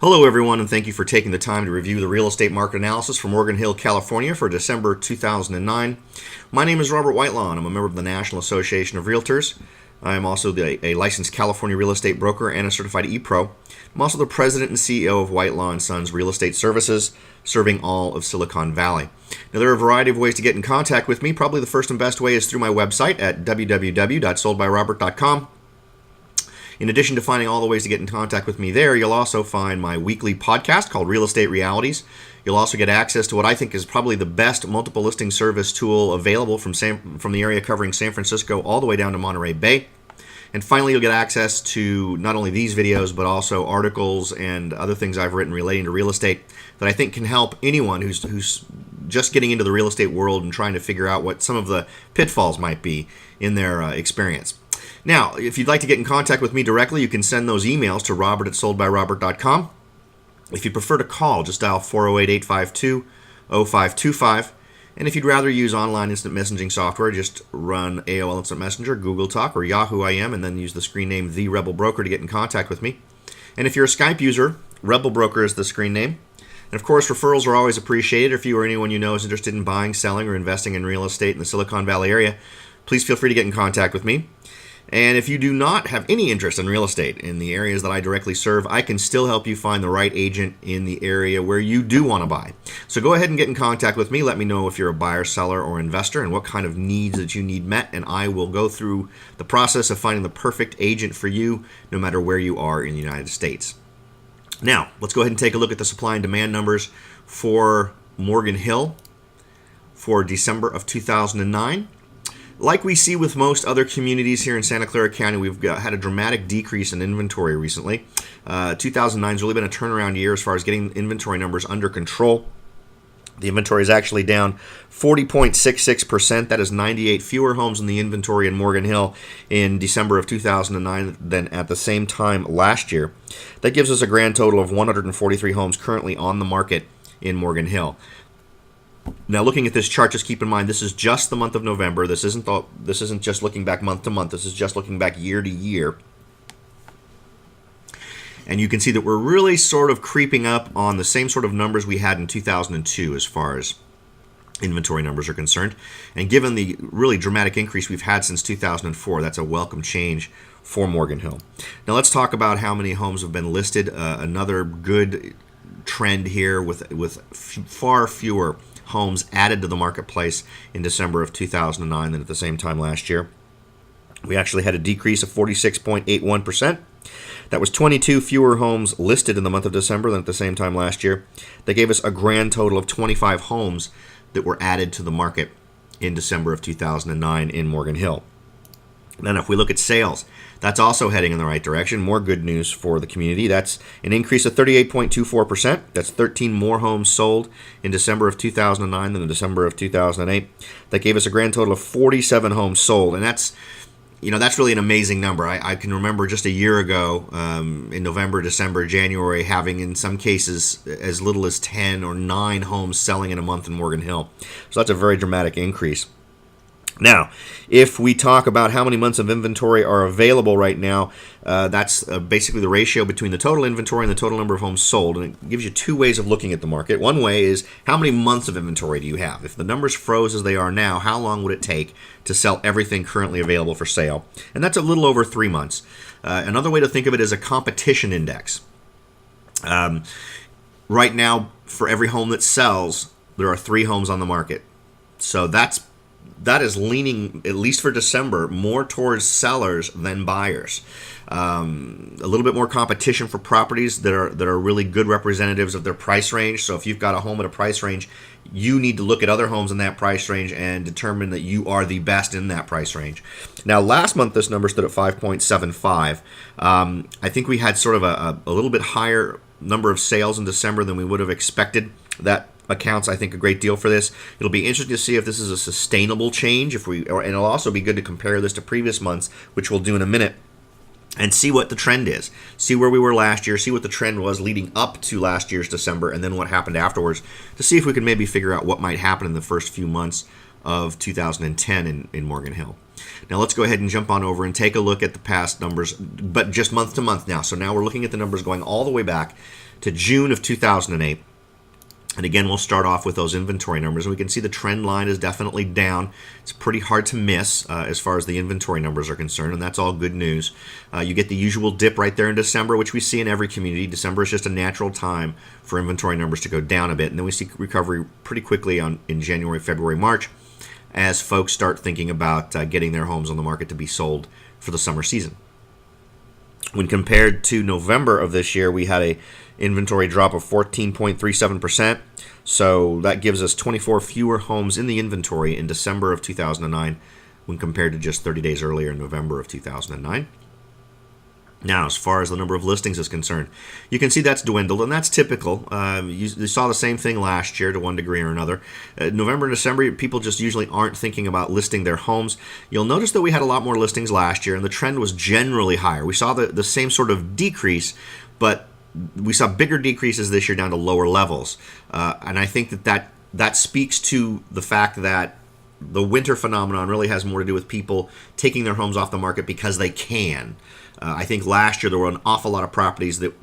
Hello, everyone, and thank you for taking the time to review the real estate market analysis for Morgan Hill, California for December 2009. My name is Robert Whitelaw, and I'm a member of the National Association of Realtors. I am also a licensed California real estate broker and a certified ePro. I'm also the president and CEO of Whitelaw & Sons Real Estate Services, serving all of Silicon Valley. Now, there are a variety of ways to get in contact with me. Probably the first and best way is through my website at www.soldbyrobert.com. In addition to finding all the ways to get in contact with me there, you'll also find my weekly podcast called Real Estate Realities. You'll also get access to what I think is probably the best multiple listing service tool available from the area covering San Francisco all the way down to Monterey Bay. And finally, you'll get access to not only these videos, but also articles and other things I've written relating to real estate that I think can help anyone who's just getting into the real estate world and trying to figure out what some of the pitfalls might be in their experience. Now, if you'd like to get in contact with me directly, you can send those emails to robert@soldbyrobert.com. If you prefer to call, just dial 408-852-0525. And if you'd rather use online instant messaging software, just run AOL Instant Messenger, Google Talk, or Yahoo IM, and then use the screen name The Rebel Broker to get in contact with me. And if you're a Skype user, Rebel Broker is the screen name. And of course, referrals are always appreciated. If you or anyone you know is interested in buying, selling, or investing in real estate in the Silicon Valley area, please feel free to get in contact with me. And if you do not have any interest in real estate in the areas that I directly serve, I can still help you find the right agent in the area where you do want to buy. So go ahead and get in contact with me. Let me know if you're a buyer, seller, or investor and what kind of needs that you need met, and I will go through the process of finding the perfect agent for you no matter where you are in the United States. Now, let's go ahead and take a look at the supply and demand numbers for Morgan Hill for December of 2009. Like we see with most other communities here in Santa Clara County, we've had a dramatic decrease in inventory recently. 2009 has really been a turnaround year as far as getting inventory numbers under control. The inventory is actually down 40.66%. That is 98 fewer homes in the inventory in Morgan Hill in December of 2009 than at the same time last year. That gives us a grand total of 143 homes currently on the market in Morgan Hill. Now, looking at this chart, just keep in mind this is just the month of November. This isn't just looking back month to month. This is just looking back year to year. And you can see that we're really sort of creeping up on the same sort of numbers we had in 2002 as far as inventory numbers are concerned. And given the really dramatic increase we've had since 2004, that's a welcome change for Morgan Hill. Now, let's talk about how many homes have been listed. Another good trend here with far fewer homes added to the marketplace in December of 2009 than at the same time last year. We actually had a decrease of 46.81%. That was 22 fewer homes listed in the month of December than at the same time last year. That gave us a grand total of 25 homes that were added to the market in December of 2009 in Morgan Hill. Then if we look at sales, that's also heading in the right direction. More good news for the community. That's an increase of 38.24%. That's 13 more homes sold in December of 2009 than in December of 2008. That gave us a grand total of 47 homes sold. And that's really an amazing number. I can remember just a year ago in November, December, January, having in some cases as little as 10 or 9 homes selling in a month in Morgan Hill. So that's a very dramatic increase. Now, if we talk about how many months of inventory are available right now, that's basically the ratio between the total inventory and the total number of homes sold. And it gives you two ways of looking at the market. One way is how many months of inventory do you have? If the numbers froze as they are now, how long would it take to sell everything currently available for sale? And that's a little over 3 months. Another way to think of it is a competition index. Right now, for every home that sells, there are 3 homes on the market. So that is leaning, at least for December, more towards sellers than buyers. A little bit more competition for properties that are really good representatives of their price range. So if you've got a home at a price range, you need to look at other homes in that price range and determine that you are the best in that price range. Now, last month, this number stood at 5.75. I think we had sort of a little bit higher number of sales in December than we would have expected. That accounts, I think, a great deal for this. It'll be interesting to see if this is a sustainable change, and it'll also be good to compare this to previous months, which we'll do in a minute, and see what the trend is. See where we were last year, see what the trend was leading up to last year's December, and then what happened afterwards, to see if we can maybe figure out what might happen in the first few months of 2010 in Morgan Hill. Now let's go ahead and jump on over and take a look at the past numbers, but just month to month now. So now we're looking at the numbers going all the way back to June of 2008. And again, we'll start off with those inventory numbers. And we can see the trend line is definitely down. It's pretty hard to miss as far as the inventory numbers are concerned, and that's all good news. You get the usual dip right there in December, which we see in every community. December is just a natural time for inventory numbers to go down a bit. And then we see recovery pretty quickly in January, February, March, as folks start thinking about getting their homes on the market to be sold for the summer season. When compared to November of this year, we had a inventory drop of 14.37%. So that gives us 24 fewer homes in the inventory in December of 2009 when compared to just 30 days earlier in November of 2009. Now, as far as the number of listings is concerned, you can see that's dwindled, and that's typical. You saw the same thing last year to one degree or another. November and December, people just usually aren't thinking about listing their homes. You'll notice that we had a lot more listings last year, and the trend was generally higher. We saw the same sort of decrease, but we saw bigger decreases this year down to lower levels. And I think that speaks to the fact that the winter phenomenon really has more to do with people taking their homes off the market because they can. I think last year there were an awful lot of properties that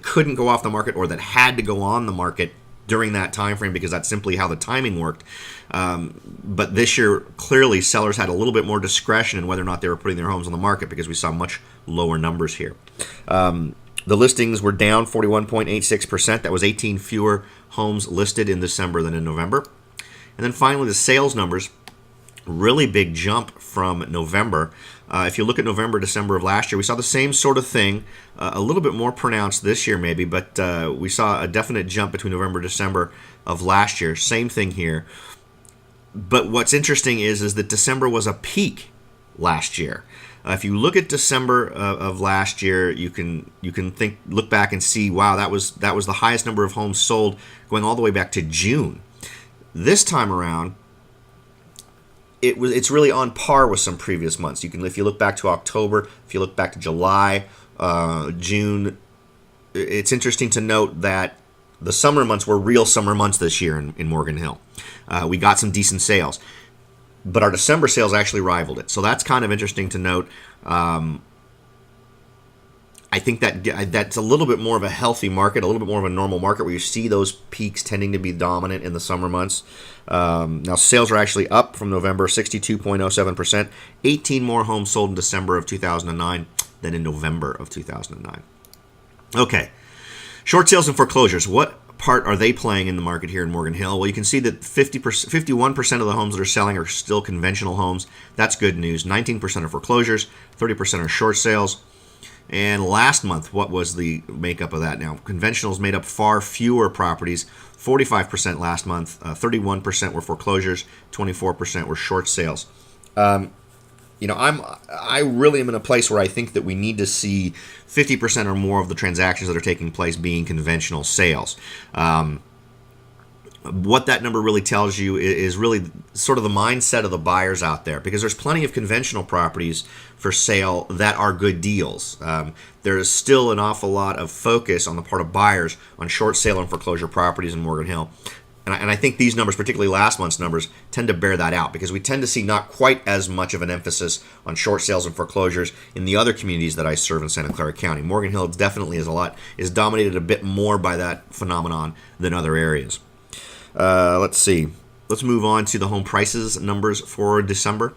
couldn't go off the market or that had to go on the market during that time frame because that's simply how the timing worked. But this year, clearly, sellers had a little bit more discretion in whether or not they were putting their homes on the market because we saw much lower numbers here. The listings were down 41.86%. That was 18 fewer homes listed in December than in November. And then finally, the sales numbers, really big jump from November. If you look at November, December of last year, we saw the same sort of thing, a little bit more pronounced this year maybe, but we saw a definite jump between November and December of last year. Same thing here. But what's interesting is that December was a peak last year. If you look at December of last year, you can look back and see, wow, that was the highest number of homes sold going all the way back to June. This time around, it's really on par with some previous months. If you look back to October, if you look back to July, June, it's interesting to note that the summer months were real summer months this year in Morgan Hill. We got some decent sales, but our December sales actually rivaled it. So that's kind of interesting to note. I think that's a little bit more of a healthy market, a little bit more of a normal market where you see those peaks tending to be dominant in the summer months. Now, sales are actually up from November, 62.07%. 18 more homes sold in December of 2009 than in November of 2009. Okay, short sales and foreclosures. What part are they playing in the market here in Morgan Hill? Well, you can see that 51% of the homes that are selling are still conventional homes. That's good news. 19% are foreclosures, 30% are short sales. And last month, what was the makeup of that? Now, conventionals made up far fewer properties, 45% last month, 31% were foreclosures, 24% were short sales. I really am in a place where I think that we need to see 50% or more of the transactions that are taking place being conventional sales. What that number really tells you is really sort of the mindset of the buyers out there, because there's plenty of conventional properties for sale that are good deals. There is still an awful lot of focus on the part of buyers on short sale and foreclosure properties in Morgan Hill. And I think these numbers, particularly last month's numbers, tend to bear that out, because we tend to see not quite as much of an emphasis on short sales and foreclosures in the other communities that I serve in Santa Clara County. Morgan Hill definitely is dominated a bit more by that phenomenon than other areas. Let's see. Let's move on to the home prices numbers for December.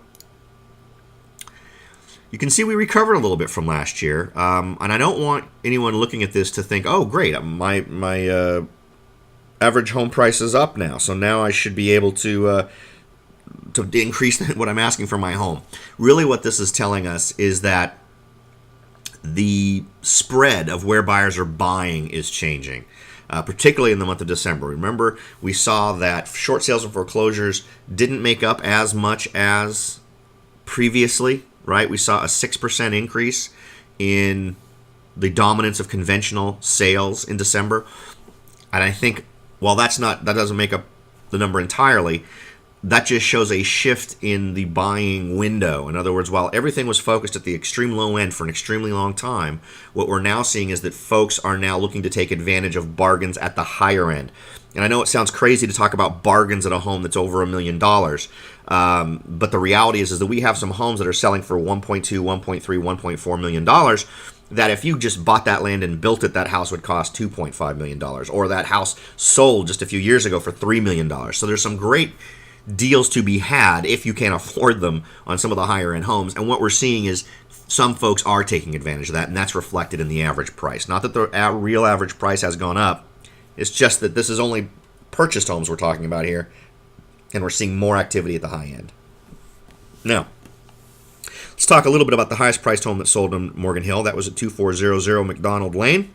You can see we recovered a little bit from last year, and I don't want anyone looking at this to think, "Oh, great, my average home price is up now, so now I should be able to increase what I'm asking for my home." Really, what this is telling us is that the spread of where buyers are buying is changing. Particularly in the month of December. Remember, we saw that short sales and foreclosures didn't make up as much as previously, right? We saw a 6% increase in the dominance of conventional sales in December. And I think while that doesn't make up the number entirely, that just shows a shift in the buying window. In other words, while everything was focused at the extreme low end for an extremely long time, what we're now seeing is that folks are now looking to take advantage of bargains at the higher end. And I know it sounds crazy to talk about bargains at a home that's over $1 million, but the reality is that we have some homes that are selling for $1.2, $1.3, $1.4 million that if you just bought that land and built it, that house would cost $2.5 million. Or that house sold just a few years ago for $3 million. So there's some great deals to be had if you can't afford them on some of the higher end homes. And what we're seeing is some folks are taking advantage of that, and that's reflected in the average price. Not that the real average price has gone up. It's just that this is only purchased homes we're talking about here, and we're seeing more activity at the high end. Now, let's talk a little bit about the highest priced home that sold in Morgan Hill. That was at 2400 McDonald Lane.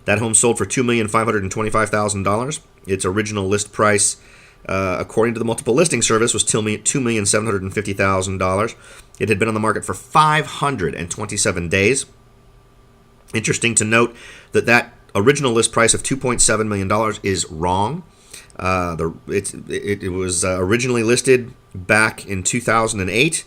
That home sold for $2,525,000. Its original list price, according to the multiple listing service, was $2,750,000. It had been on the market for 527 days. Interesting to note that original list price of $2.7 million is wrong. It was originally listed back in 2008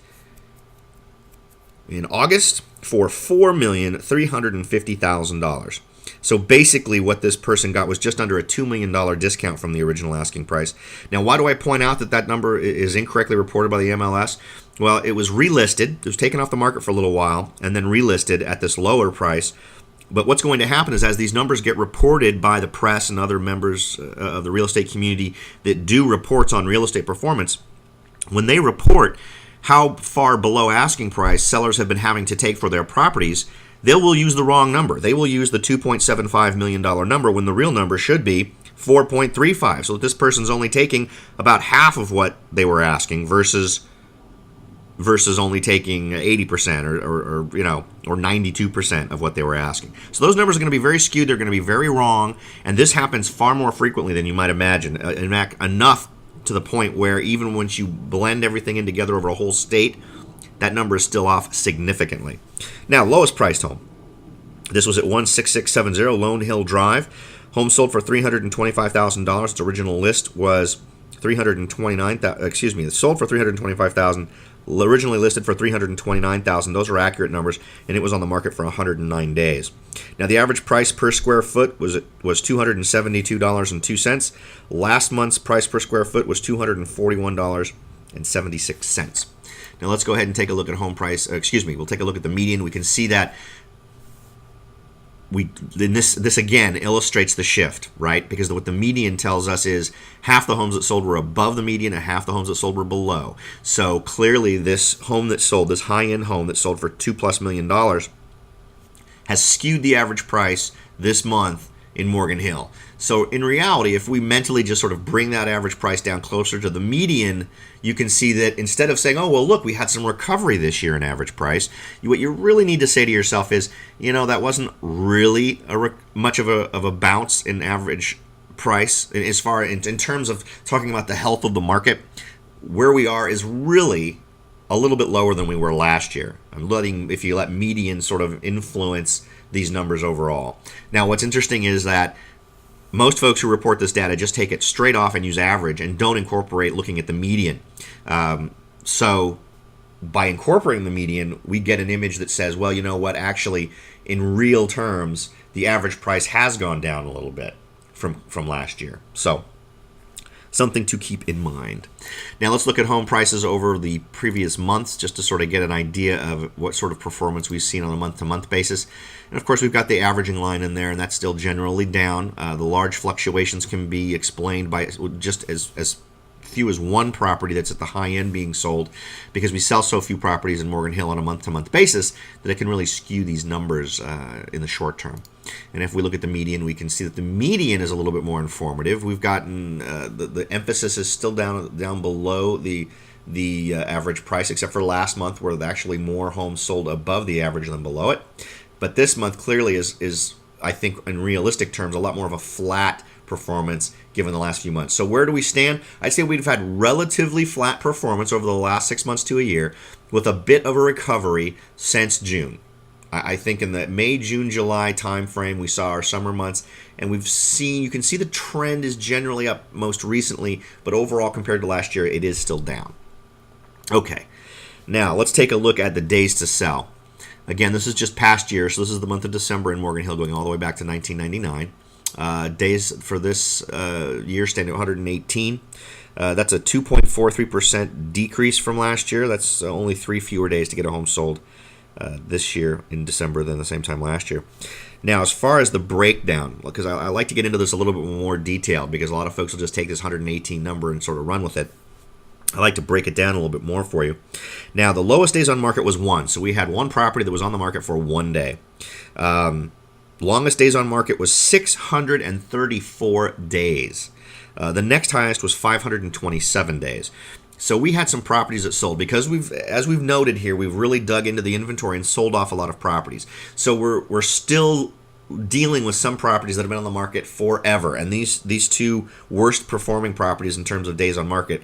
in August for $4,350,000. So basically what this person got was just under a $2 million discount from the original asking price. Now, why do I point out that number is incorrectly reported by the MLS? Well, it was relisted. It was taken off the market for a little while and then relisted at this lower price. But what's going to happen is as these numbers get reported by the press and other members of the real estate community that do reports on real estate performance, when they report how far below asking price sellers have been having to take for their properties, they will use the wrong number. They will use the $2.75 million number when the real number should be 4.35. So that this person's only taking about half of what they were asking versus only taking 80% or 92% of what they were asking. So those numbers are going to be very skewed. They're going to be very wrong. And this happens far more frequently than you might imagine. In fact, enough to the point where even once you blend everything in together over a whole state, that number is still off significantly. Now, lowest priced home. This was at 16670 Lone Hill Drive. Home sold for $325,000. Its original list was $329,000. It sold for $325,000. Originally listed for $329,000. Those are accurate numbers, and it was on the market for 109 days. Now, the average price per square foot was $272.02. Last month's price per square foot was $241.76. Now, let's go ahead and take a look at home price. We'll take a look at the median. We can see that this again illustrates the shift, right? Because what the median tells us is half the homes that sold were above the median and half the homes that sold were below. So clearly this home that sold, this high-end home that sold for $2+ million has skewed the average price this month in Morgan Hill. So in reality, if we mentally just sort of bring that average price down closer to the median, you can see that instead of saying, oh, well, look, we had some recovery this year in average price, what you really need to say to yourself is, that wasn't really much of a bounce in average price. And as far in terms of talking about the health of the market, where we are is really a little bit lower than we were last year. If you let median sort of influence these numbers overall. Now, what's interesting is that most folks who report this data just take it straight off and use average and don't incorporate looking at the median. So by incorporating the median, we get an image that says, well, you know what, actually, in real terms, the average price has gone down a little bit from last year. So something to keep in mind. Now let's look at home prices over the previous months just to sort of get an idea of what sort of performance we've seen on a month-to-month basis. And of course, we've got the averaging line in there, and that's still generally down. The large fluctuations can be explained by just as few as one property that's at the high end being sold, because we sell so few properties in Morgan Hill on a month-to-month basis that it can really skew these numbers in the short term. And if we look at the median, we can see that the median is a little bit more informative. We've gotten the emphasis is still down below the average price, except for last month where actually more homes sold above the average than below it. But this month clearly is I think in realistic terms a lot more of a flat performance given the last few months. So where do we stand? I'd say we've had relatively flat performance over the last 6 months to a year with a bit of a recovery since June. I think in the May, June, July timeframe, we saw our summer months, and you can see the trend is generally up most recently, but overall compared to last year, it is still down. Okay, now let's take a look at the days to sell. Again, this is just past year, so this is the month of December in Morgan Hill going all the way back to 1999. Days for this year stand at 118. That's a 2.43% decrease from last year. That's only 3 fewer days to get a home sold this year in December than the same time last year. Now, as far as the breakdown, because I like to get into this a little bit more detailed, because a lot of folks will just take this 118 number and sort of run with it. I like to break it down a little bit more for you. Now, the lowest days on market was 1. So we had one property that was on the market for 1 day. Longest days on market was 634 days. The next highest was 527 days. So we had some properties that sold because as we've noted here, we've really dug into the inventory and sold off a lot of properties. So we're still dealing with some properties that have been on the market forever, and these two worst performing properties in terms of days on market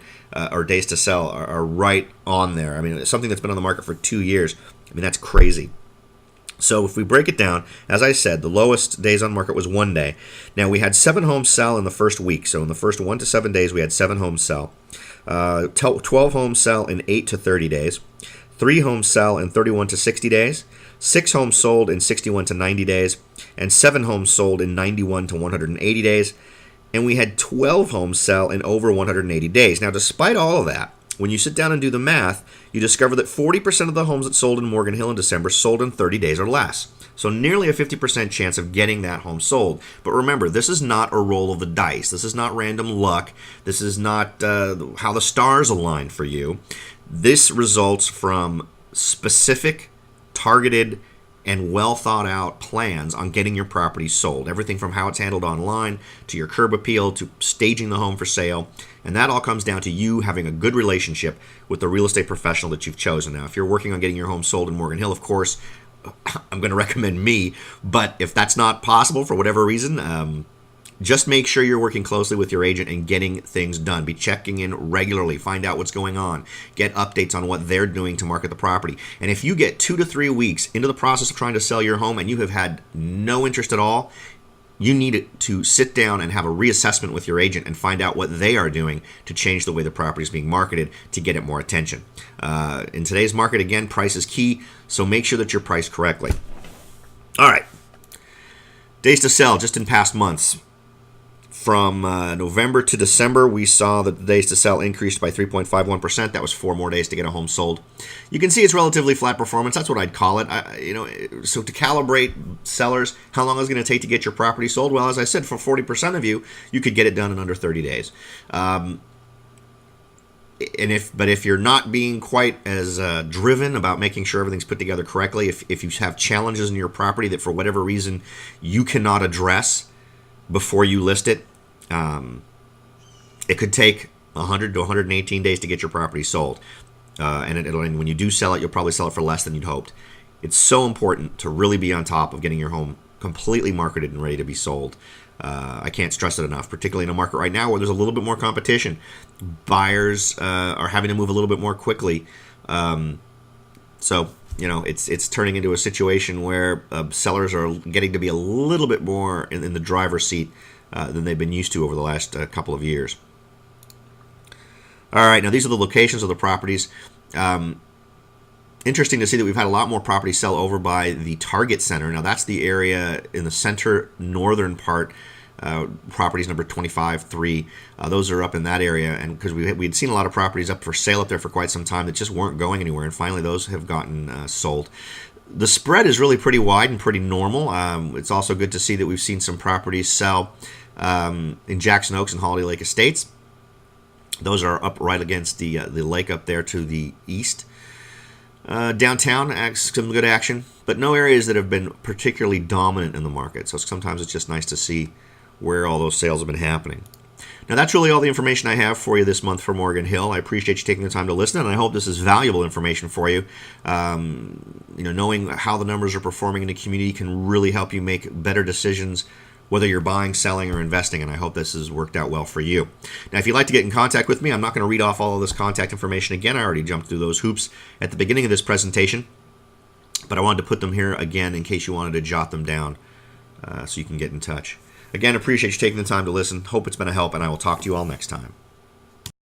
or days to sell are right on there. I mean, something that's been on the market for 2 years. I mean, that's crazy. So if we break it down, as I said, the lowest days on market was 1 day. Now, we had 7 homes sell in the first week. So in the first 1 to 7 days, we had 7 homes sell. 12 homes sell in 8 to 30 days. 3 homes sell in 31 to 60 days. 6 homes sold in 61 to 90 days. And 7 homes sold in 91 to 180 days. And we had 12 homes sell in over 180 days. Now, despite all of that, when you sit down and do the math, you discover that 40% of the homes that sold in Morgan Hill in December sold in 30 days or less. So nearly a 50% chance of getting that home sold. But remember, this is not a roll of the dice. This is not random luck. This is not how the stars align for you. This results from specific, targeted, and well thought out plans on getting your property sold. Everything from how it's handled online to your curb appeal to staging the home for sale. And that all comes down to you having a good relationship with the real estate professional that you've chosen. Now, if you're working on getting your home sold in Morgan Hill, of course, I'm going to recommend me. But if that's not possible for whatever reason, just make sure you're working closely with your agent and getting things done. Be checking in regularly. Find out what's going on. Get updates on what they're doing to market the property. And if you get 2 to 3 weeks into the process of trying to sell your home and you have had no interest at all, you need to sit down and have a reassessment with your agent and find out what they are doing to change the way the property is being marketed to get it more attention. In today's market, again, price is key, so make sure that you're priced correctly. All right. Days to sell just in past months. From November to December, we saw that the days to sell increased by 3.51%. That was 4 more days to get a home sold. You can see it's relatively flat performance. That's what I'd call it. So to calibrate sellers, how long is it going to take to get your property sold? Well, as I said, for 40% of you, you could get it done in under 30 days. If you're not being quite as driven about making sure everything's put together correctly, if you have challenges in your property that for whatever reason you cannot address before you list it, it could take 100 to 118 days to get your property sold. And when you do sell it, you'll probably sell it for less than you'd hoped. It's so important to really be on top of getting your home completely marketed and ready to be sold. I can't stress it enough, particularly in a market right now where there's a little bit more competition. Buyers are having to move a little bit more quickly. So it's turning into a situation where sellers are getting to be a little bit more in the driver's seat than they've been used to over the last couple of years. All right, now these are the locations of the properties. Interesting to see that we've had a lot more properties sell over by the Target Center. Now that's the area in the center northern part. Properties number 25-3, those are up in that area, and because we'd seen a lot of properties up for sale up there for quite some time that just weren't going anywhere, and finally those have gotten sold. The spread is really pretty wide and pretty normal. It's also good to see that we've seen some properties sell in Jackson Oaks and Holiday Lake Estates. Those are up right against the lake up there to the east. Downtown, some good action, but no areas that have been particularly dominant in the market. So sometimes it's just nice to see where all those sales have been happening. Now, that's really all the information I have for you this month for Morgan Hill. I appreciate you taking the time to listen, and I hope this is valuable information for you. Knowing how the numbers are performing in the community can really help you make better decisions, whether you're buying, selling, or investing, and I hope this has worked out well for you. Now, if you'd like to get in contact with me, I'm not going to read off all of this contact information again. I already jumped through those hoops at the beginning of this presentation. But I wanted to put them here again in case you wanted to jot them down so you can get in touch. Again, appreciate you taking the time to listen. Hope it's been a help, and I will talk to you all next time.